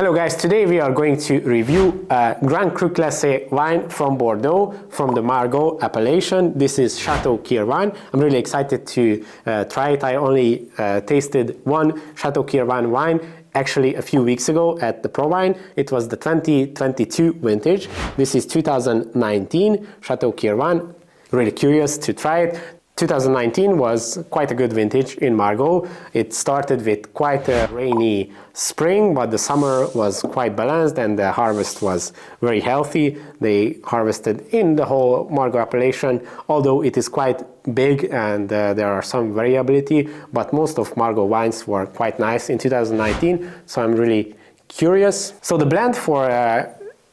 Hello guys, today we are going to review Grand Cru Classé wine from Bordeaux, from the Margaux appellation. This is Château Kirwan. I'm really excited to try it. I only tasted one Château Kirwan wine actually a few weeks ago at the ProWine. It was the 2022 vintage. This is 2019 Château Kirwan. Really curious to try it. 2019 was quite a good vintage in Margaux. It started with quite a rainy spring, but the summer was quite balanced and the harvest was very healthy. They harvested in the whole Margaux appellation, although it is quite big and there are some variability, but most of Margaux wines were quite nice in 2019, so I'm really curious. So the blend for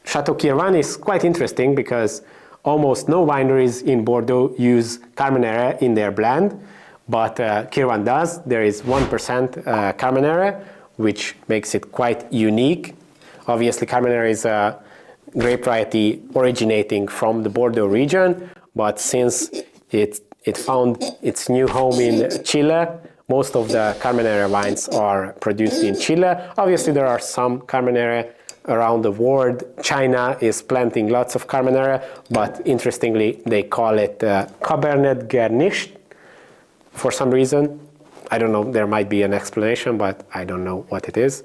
Château Kirwan is quite interesting because almost no wineries in Bordeaux use Carmenere in their blend, but Kirwan does. There is 1% Carmenere, which makes it quite unique. Obviously, Carmenere is a grape variety originating from the Bordeaux region, but since it found its new home in Chile, most of the Carmenere wines are produced in Chile. Obviously, there are some Carmenere around the world. China is planting lots of Carmenere, but interestingly, they call it Cabernet Garnished for some reason. I don't know, there might be an explanation, but I don't know what it is.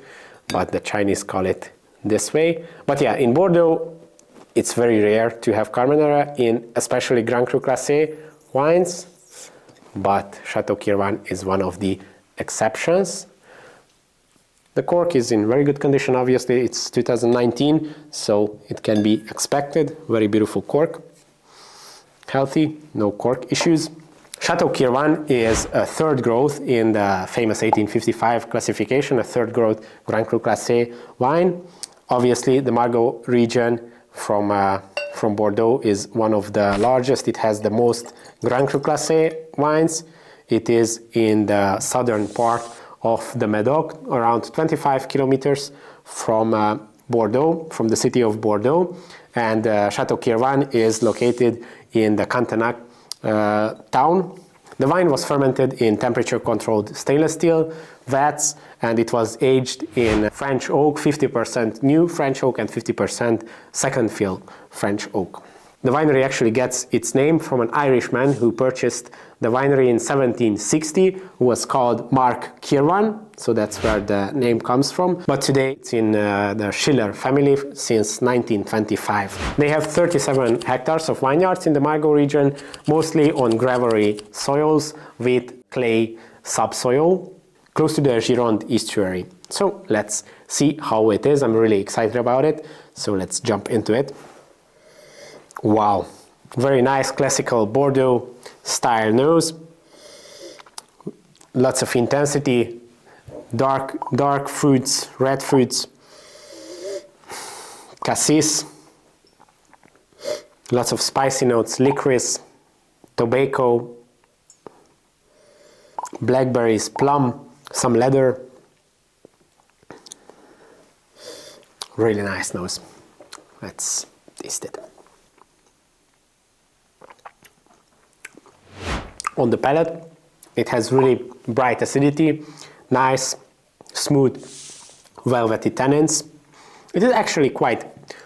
But the Chinese call it this way. But yeah, in Bordeaux, it's very rare to have Carmenere in especially Grand Cru Classé wines, but Château Kirwan is one of the exceptions. The cork is in very good condition, obviously. It's 2019, so it can be expected. Very beautiful cork. Healthy, no cork issues. Château Kirwan is a third growth in the famous 1855 classification, a third growth Grand Cru Classé wine. Obviously, the Margaux region from Bordeaux is one of the largest. It has the most Grand Cru Classé wines. It is in the southern part of the Medoc, around 25 kilometers from Bordeaux, from the city of Bordeaux. And Château Kirwan is located in the Cantenac town. The wine was fermented in temperature-controlled stainless steel vats, and it was aged in French oak, 50% new French oak and 50% second fill French oak. The winery actually gets its name from an Irishman who purchased the winery in 1760, who was called Mark Kirwan, so that's where the name comes from. But today it's in the Schiller family since 1925. They have 37 hectares of vineyards in the Margaux region, mostly on gravelly soils with clay subsoil, close to the Gironde estuary. So let's see how it is. I'm really excited about it, so let's jump into it. Wow, very nice classical Bordeaux style nose. Lots of intensity, dark fruits, red fruits, cassis, lots of spicy notes, licorice, tobacco, blackberries, plum, some leather. Really nice nose. Let's taste it. On the palate, it has really bright acidity, nice, smooth, velvety tannins. It is actually quite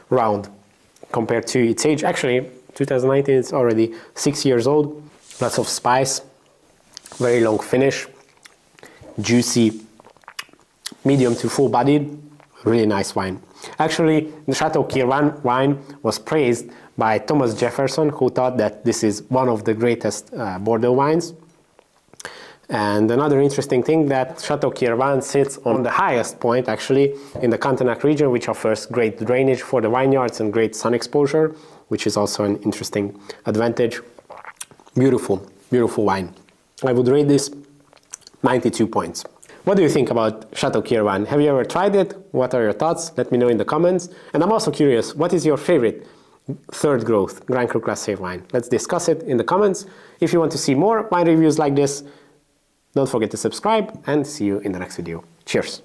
round compared to its age. Actually, 2019, it's already 6 years old. Lots of spice, very long finish, juicy, medium to full-bodied, really nice wine. Actually, the Château Kirwan wine was praised by Thomas Jefferson, who thought that this is one of the greatest Bordeaux wines. And another interesting thing, that Château Kirwan sits on the highest point actually in the Cantenac region, which offers great drainage for the vineyards and great sun exposure, which is also an interesting advantage. Beautiful, beautiful wine. I would rate this 92 points. What do you think about Château Kirwan? Have you ever tried it? What are your thoughts? Let me know in the comments. And I'm also curious, what is your favorite third growth Grand Cru Classé wine? Let's discuss it in the comments. If you want to see more wine reviews like this, don't forget to subscribe and see you in the next video. Cheers!